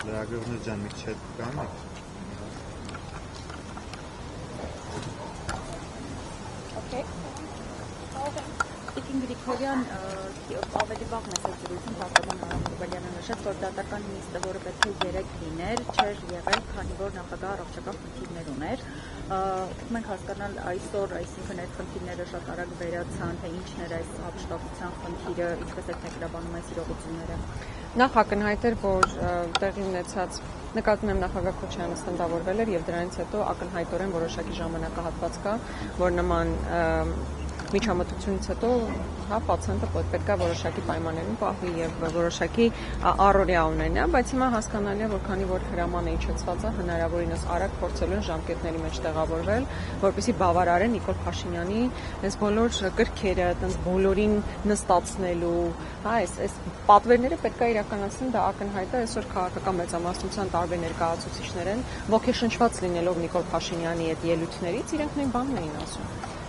Լրագրողներ ջան, մի չեք կան։ Okay. Տիկին Գրիգորյան ավելի վաղ մեծ զրույցում Պարտական Արամուրբելյանը նշեց, որ դատական նիստը, որը պետք է 3 լիներ, չէր եղել, քանի որ նախագահ առողջական խնդիրներ ուներ։ Մենք հասկանալ այսօր, այսինքն այդ խնդիրները շատ արագ վերացան, թե ինչն էր այս ապշտակության խնդիրը, ինչպես եք ներկայացնում այս իրողությունները։ Նախ ակնհայտ էր, որ տեղի ունեցած նկատում եմ նախագահ Քոչարյանը ստնդավորվել էր եւ դրանից հետո ակնհայտորեն որոշակի ժամանակահատված կա, որ նման միջամտությունից հետո պացիենտը պետք է որոշակի պայմաններում պահվի եւ որոշակի առօրյա ունենա, բայց հիմա հասկանալի է, որ քանի որ հրամանը իջեցված է, հնարավորինս արագ փորձելու են ժամկետների մեջ տեղավորվել, որպեսզի բավարարեն Նիկոլ Փաշինյանի այս բոլոր կրքերը, այդպես բոլորին նստացնելու, այս պատվերները պետք է իրականացնեն, դա ակնհայտ է, այսօր քաղաքական մեծամասնության տարբեր ներկայացուցիչներ են, ոգեշնչված լինելով Նիկոլ Փաշինյանի այդ ելույթներից, իրենք նույն բանն էին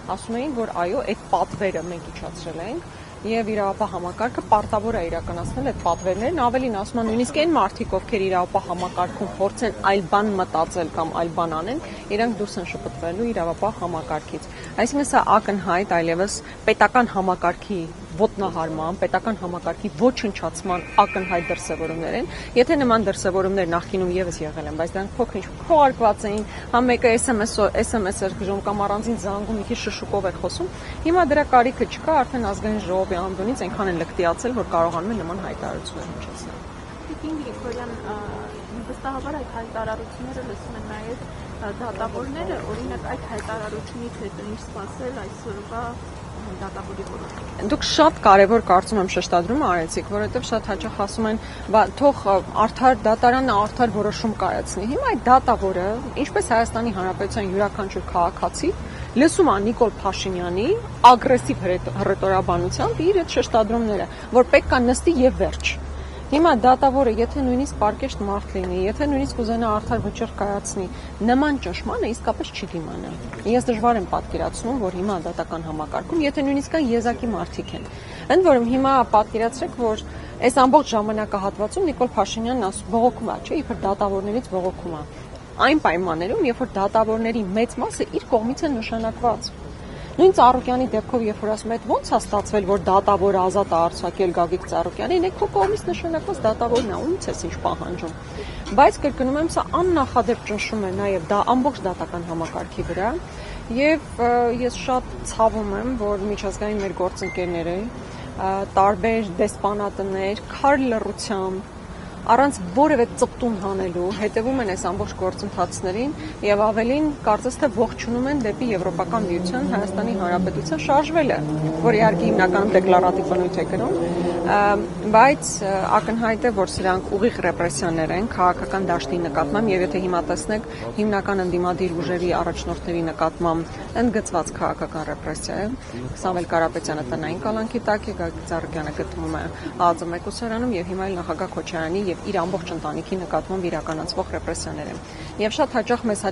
ասում էին, որ այո, այդ պատվերը մենք իջացրել ենք եւ իրավապահ համակարգը պարտավոր է իրականացնել այդ պատվերներն, ավելին ասում են նույնիսկ այն մարդիկ, ովքեր իրավապահ համակարգում փորձեն այլ բան մտածել կամ այլ բան անեն, իրանք դուրս են շփոթվելու իրավապահ համակարգից։ Այսինքն սա ակնհայտ այլևս պետական համակարգի ոտնահարման, պետական համակարգի ոչնչացման ակնհայտ դրսևորումներ են։ Եթե նման դրսևորումներ նախկինում եւս եղել են, բայց դրանք փոքր-ինչ քողարկված էին, համ մեկը SMS էր գրում կամ առանձին զանգում մի քիչ շշուկով էր խոսում, հիմա դրա կարիքը չկա, արդեն ազգային ժողովի անդունից այնքան են լկտիացել, որ կարողանում են նման հայտարարություններ հնչեցնել։ Տիկին Գրիգորյան, վստահաբար այդ հայտարարությունները լսում են նաեւ դատավորները, օրինակ այդ հայտարարությունից հետո ինչ սպասել այսօրվա դատավորի որոշումը։ Դուք շատ կարևոր կարծում եմ շեշտադրում արեցիք, որովհետև շատ հաճախ ասում են, թող արդար դատարանը արդար որոշում կայացնի։ Հիմա այդ դատավորը, ինչպես Հայաստանի Հանրապետության յուրաքանչյուր քաղաքացի, լսում է Նիկոլ Փաշինյանի ագրեսիվ հռետորաբանությամբ իր այդ շեշտադրումները, որ պետք է նստի եւ վերջ։ Հիմա դատավորը, եթե նույնիսկ պարկեշտ մարդ լինի, եթե նույնիսկ ուզենա արդար վճիռ կայացնի, նման ճնշմանը իսկապես չի դիմանա։ Ես դժվար եմ պատկերացնում, որ հիմա դատական համակարգում, եթե նույնիսկ կան եզակի մարդիկ են։ Ընդ որում հիմա պատկերացրեք, որ այս ամբողջ ժամանակահատվածում Նիկոլ Փաշինյանն բողոքում է, չէ՞, իբր դատավորներից բողոքում է։ Այն պայմաններում, երբ որ դատավորների մեծ մասը իր կողմից են նշանակված։ Նույն Ծառուկյանի դեպքով, երբ որ ասում եք, ո՞նց է ստացվել, որ դատավորը ազատ է արձակել Գագիկ Ծառուկյանին, եք քո կողմից նշանակված դատավորն է, ումից ես ինչ պահանջում։ Բայց կրկնում եմ, սա աննախադեպ ճնշում է նաև դա ամբողջ դատական համակարգի վրա, եւ ես շատ ցավում եմ, որ միջազգային մեր գործընկերները, տարբեր դեսպանատներ, քար լռությամբ առանց որևէ ծպտուն հանելու հետևում են այս ամբողջ գործընթացներին եւ ավելին կարծես թե ողջունում են դեպի Եվրոպական միության Հայաստանի Հանրապետության շարժվելը, որ իհարկե հիմնականում դեկլարատիվ բնույթ է կրում, բայց ակնհայտ է, որ սրանք ուղիղ ռեպրեսիաներ են քաղաքական դաշտի նկատմամբ եւ եթե հիմա տեսնեք հիմնական ընդդիմադիր ուժերի առաջնորդների նկատմամբ ընդգծված քաղաքական ռեպրեսիա է, Սամվել Կարապետյանը տնային կալանքի տակ է, Գագիկ Ծառուկյանը գտնվում է ԱԱԾ մեկուսարանում եւ հիմա էլ նախագահ Քոչարյանի եւ իր ամբողջ ընտանիքի նկատմամբ իրականացվող ռեպրեսիաներ են։ Եվ շատ հաճախ մեզ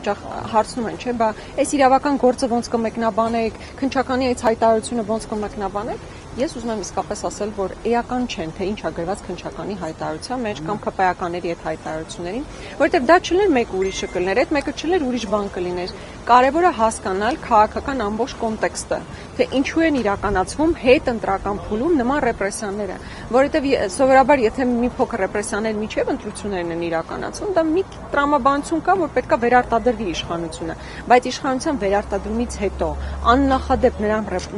հարցնում են, չէ՞, բա այս իրավական գործը ոնց կմեկնաբանեք, քննչականի այս հայտարարությունը ոնց կմեկնաբանեք։ Ես ուզում եմ իսկապես ասել, որ էական չեն, թե ինչ է գրված քննչականի հայտարարության մեջ կամ ԿՊԱ-ականների այդ հայտարարություններին, որովհետև դա չլներ մեկ ուրիշը կլներ, այդ մեկը չլներ ուրիշ բան կլիներ։ Կարևորը հասկանալ քաղաքական ամբողջ կոնտեքստը, թե ինչու են իրականացվում հետ ընտրական փուլում նման ռեպրեսիաները, որովհետև սովորաբար եթե մի փոքր ռեպրեսիաներ միջև ընտրություններն են իրականացվում, դա մի տրամաբանություն կա, որ պետքա վերարտադրվի իշխանությունը, բայց իշխանության վերարտադրումից հետո աննախադեպ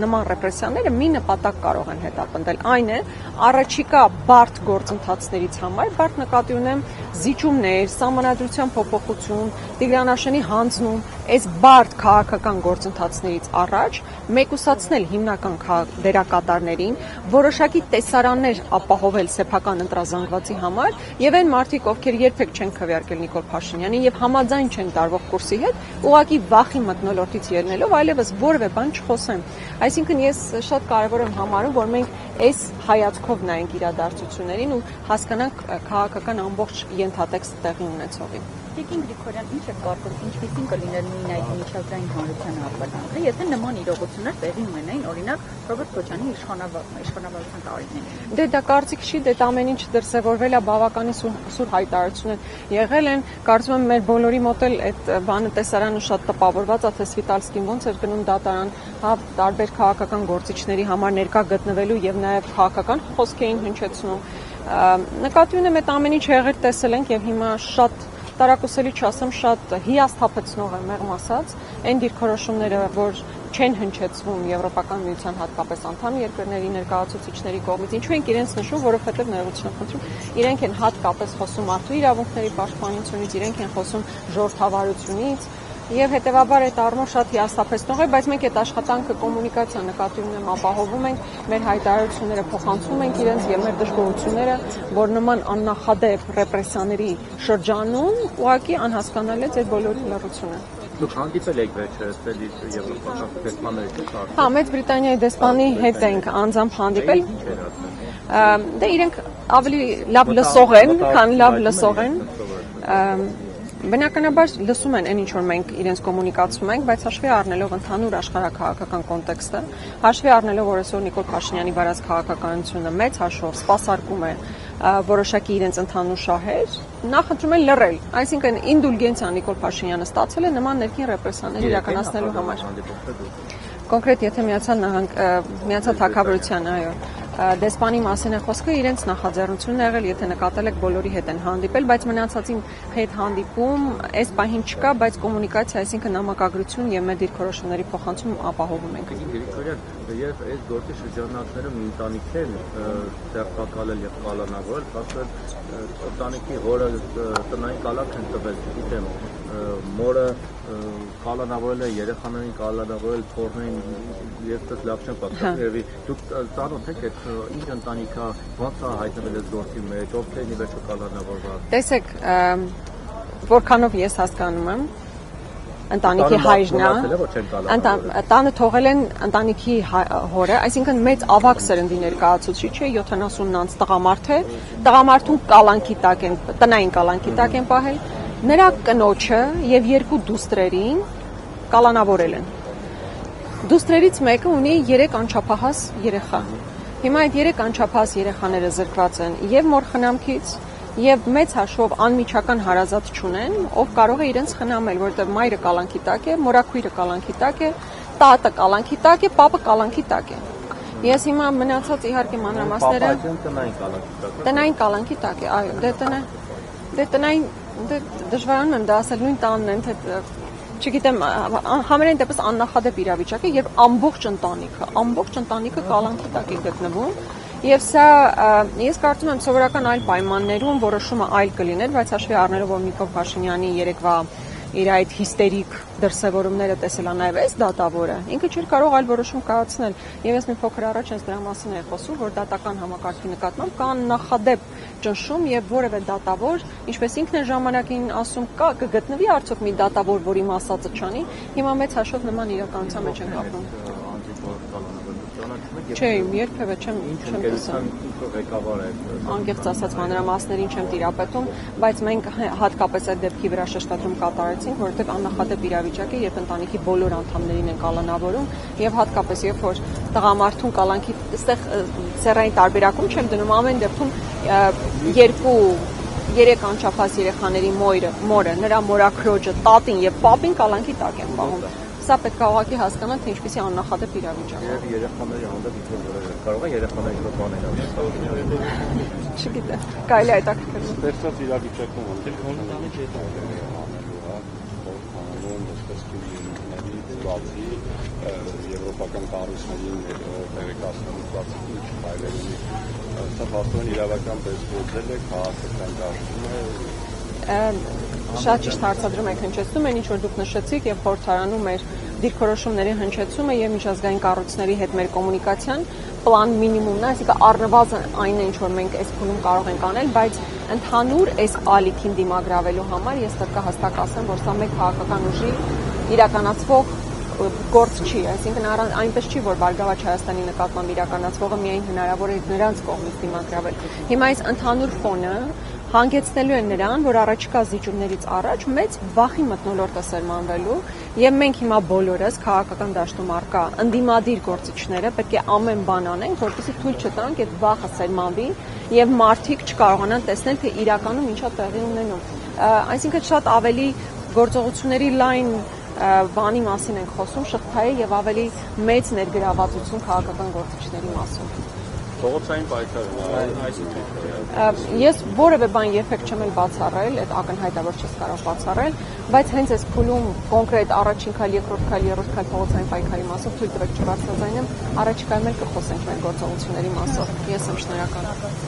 նման ռեպրեսիաները մի նպատակ կարող են հետապնդել, այն է առաջիկա բարդ գործընթացներից համար, բարդ նկատի ունեմ զիջումներ, սահմանադրության փոփոխություն, Տիգրան հանձնում, այս բարդ քաղաքական գործընթացներից առաջ մեկուսացնել հիմնական դերակատարներին, որոշակի տեսարաններ ապահովել սեփական ընտրազանգվածի համար եւ այն մարդիկ, ովքեր երբեք չեն քվեարկել Նիկոլ Փաշինյանին եւ համաձայն չեն տարվող կուրսի հետ, ուղղակի վախի մթնոլորտից ելնելով այլևս որևէ բան չխոսեն։ Այսինքն ես շատ կարեւոր եմ համարում, որ մենք այս հայացքով նայենք իրադարձություններին ու հասկանանք քաղաքական ամբողջ ենթատեքստը տեղի ունեցողին։ Տիկին Գրիգորյան, ինչ է կարծում, ինչպիսին կլիներ նույն այդ միջազգային հանրության արձագանքը, եթե նման իրողություններ տեղի ունենային, օրինակ Ռոբերտ Քոչյանի իշխանավարության տարիներին։ Դե դա կարծիք չի, դե ամեն ինչ դրսևորվել է բավականին սուր հայտարարություն եղել են, կարծում եմ մեր բոլորի մոտ էլ այդ բանը տեսարանը շատ տպավորված է, թե Սվիտալսկին ոնց էր գնում դատարան, հա տարբեր քաղաքական գործիչների համար ներկա գտնվելու եւ նաեւ քաղաքական խոսք էին հնչեցնում։ Նկատի ունեմ այդ ամեն ինչ եղել տեսել ենք եւ հիմա շատ տարակուսելի չասեմ, շատ հիասթափեցնող է մեղմ ասած, այն դիրքորոշումները, որ չեն հնչեցվում Եվրոպական միության հատկապես անդամ երկրների ներկայացուցիչների կողմից, ինչու են իրենց նշում, որովհետև ներողություն խնդրում, իրենք են հատկապես խոսում մարդու իրավունքների պաշտպանությունից, իրենք են խոսում ժողովրդավարությունից, եւ հետեւաբար այդ առումով շատ հիասթափեցնող է, բայց մենք այդ աշխատանքը կոմունիկացիա նկատի ունեմ ապահովում ենք, մեր հայտարարությունները փոխանցում ենք իրենց եւ մեր դժգոհությունները, որ նման աննախադեպ ռեպրեսիաների շրջանում ուղղակի անհասկանալի է այդ բոլորի լռությունը։ Դուք հանդիպել եք վերջերս եվրոպական դեսպանների հետ։ Հա, Մեծ Բրիտանիայի դեսպանի հետ ենք անձամբ հանդիպել։ Դե իրենք ավելի լավ լսող են, քան լավ լսող են։ Բնականաբար լսում են այն ինչ որ մենք իրենց կոմունիկացում ենք, բայց հաշվի առնելով ընդհանուր աշխարհակաղակական կոնտեքստը, հաշվի առնելով որ այսօր Նիկոլ Փաշինյանի վարած քաղաքականությունը մեծ հաշվով սպասարկում է որոշակի իրենց ընդհանուր շահեր, նախընտրում են լռել, այսինքն ինդուլգենցիա Նիկոլ Փաշինյանը ստացել է նման ներքին ռեպրեսիաներ իրականացնելու համար։ Կոնկրետ եթե Միացյալ Թագավորության, այո, դեսպանի մասին է խոսքը, իրենց նախաձեռնությունն եղել, եթե նկատել եք բոլորի հետ են հանդիպել, բայց մնացածին հետ հանդիպում այս պահին չկա, բայց կոմունիկացիա, այսինքն նամակագրություն եւ մեր դիրքորոշումների փոխանցում ապահովում ենք։ Գրիգորյան, եւ այս գործի շրջանակները մի ընտանիք են դերակալել եւ կալանավորել, ասել ընտանիքի հորը տնային կալանք են տվել, գիտեմ, մորը կալանավորել է, երեխաներին կալանավորել, թորներին եւ դա լավ չեն պատկերվի։ Դուք ծանոթ եք այդ ինչ ընտանիքա, ոնց է հայտնվել այս գործի մեջ, ովքերն ի վերջո կալանավորված։ Տեսեք, որքանով ես հասկանում եմ, ընտանիքի հայրն է, տանը թողել են ընտանիքի հորը, այսինքն մեծ ավագ սերնդի ներկայացուցիչ է, 70-անց տղամարդ է, տղամարդուն կալանքի տակ են, տնային կալանքի տակ են պահել, նրա կնոջը եւ երկու դուստրերին կալանավորել են։ Դուստրերից մեկը ունի 3 անչափահաս երեխա։ Հիմա այդ 3 անչափահաս երեխաները զրկված են եւ մոր խնամքից եւ մեծ հաշվով անմիջական հարազատ չունեն, ով կարող է իրենց խնամել, որովհետեւ մայրը կալանքի տակ է, մորաքույրը կալանքի տակ է, տատը կալանքի տակ է, պապը կալանքի տակ է։ Ես հիմա մնացած իհարկե մանրամասները տնային կալանքի տակ է, այո, դե տնային դժվարանում եմ դա ասել, նույն տանն են, թե չգիտեմ, համենայն դեպս աննախադեպ իրավիճակ է եւ ամբողջ ընտանիքը կալանքի տակ է գտնվում եւ սա ես կարծում եմ սովորական այլ պայմաններում որոշումը այլ կլիներ, բայց հաշվի առնելով որ Նիկոլ Փաշինյանի երեկվա իր այդ հիստերիկ դրսևորումները տեսելա նաև այս դատավորը, ինքը չէր կարող այլ որոշում կայացնել եւ ես մի փոքր առաջ ես դրա մասին էի խոսում, որ դատական համակարգի նկատմամբ կան նախադեպ ճնշում եւ որևէ դատավոր, ինչպես ինքն է ժամանակին ասում, կգտնվի արդյոք մի դատավոր, որի մասածը չանի, հիմա մեծ հաշվով նման իրականության մեջ են ապրում։ Չէ, երբևէ չեմ ղեկավար է։ Անկեղծ ասած մանրամասներին չեմ տիրապետում, բայց մենք հատկապես այդ դեպքի վրա շեշտադրում կատարեցինք, որովհետև աննախադեպ իրավիճակ է, երբ ընտանիքի բոլոր անդամներին են կալանավորում եւ հատկապես երբ որ տղամարդուն կալանքի, այստեղ սեռային տարբերակում չեմ դնում, ամեն դեպքում 2-3 անչափահաս երեխաների մորը, նրա մորաքրոջը, տատին եւ պապին կալանքի տակ են պահում։ Սա պետք է ուղղակի հասկանալ, թե ինչպիսի աննախադեպ իրավիճակ է։ Եվ երեխաների հանդեպ կարող է երեխաների հետ բաներ ասել։ Չգիտեմ, կարելի է հետաքրքրել։ Ստեղծած իրավիճակում եվրոպական կառույցներին տեղեկացնելուց բացի ինչ ֆայլեր ունի, սա հաստատուն իրավական պես գործել է, քաղաքական դաշտում է։ Շատ ճիշտ հարցադրում եք հնչեցնում են, ինչ որ դուք նշեցիք եւ խորհրդարանում մեր դիրքորոշումների հնչեցումը եւ միջազգային կառույցների հետ մեր կոմունիկացիան պլան մինիմումն է, այսինքն առնվազն այն է, ինչ որ մենք այս փուլում կարող ենք անել, բայց ընդհանուր այս ալիքին դիմագրավելու համար ես պետք է հստակ ասեմ, որ սա մեկ քաղաքական ուժի իրականացվող գործ չի, այսինքն այնպես չի, որ Բարգավաճ Հայաստանի նկատմամբ իրականացվողը միայն հնարավոր է նրանց կողմից դիմագրավել։ Հիմա այս ընդհանուր ֆոնը, հանգեցնելու են նրան, որ առաջիկա զիջումներից առաջ մեծ վախի մթնոլորտ է սերմանվելու եւ մենք հիմա բոլորս քաղաքական դաշտում արկա ընդդիմադիր գործիչները պետք է ամեն բան անենք, որպեսզի թույլ չտանք այդ վախը սերմանվի եւ մարդիկ չկարողանան տեսնել, թե իրականում ինչա տեղի ունենում։ Այսինքն շատ ավելի գործողությունների լայն բանի մասին ենք խոսում, շղթայի եւ ավելի մեծ ներգրավվածություն քաղաքական գործիչների մասով։ Փողոցային պայքարը, այսինքն ես որևէ բան երբեք չեմ էլ բացառել, այդ ակնհայտ է, որ չես կարող բացառել, բայց հենց այս փուլում կոնկրետ առաջին քայլ, երկրորդ քայլ, երրորդ քայլ փողոցային պայքարի մասով թույլ տվեք չբարձրացնեմ, առաջիկայում էլ կխոսենք մեր գործողությունների մասով։ Ես եմ շնորհակալ։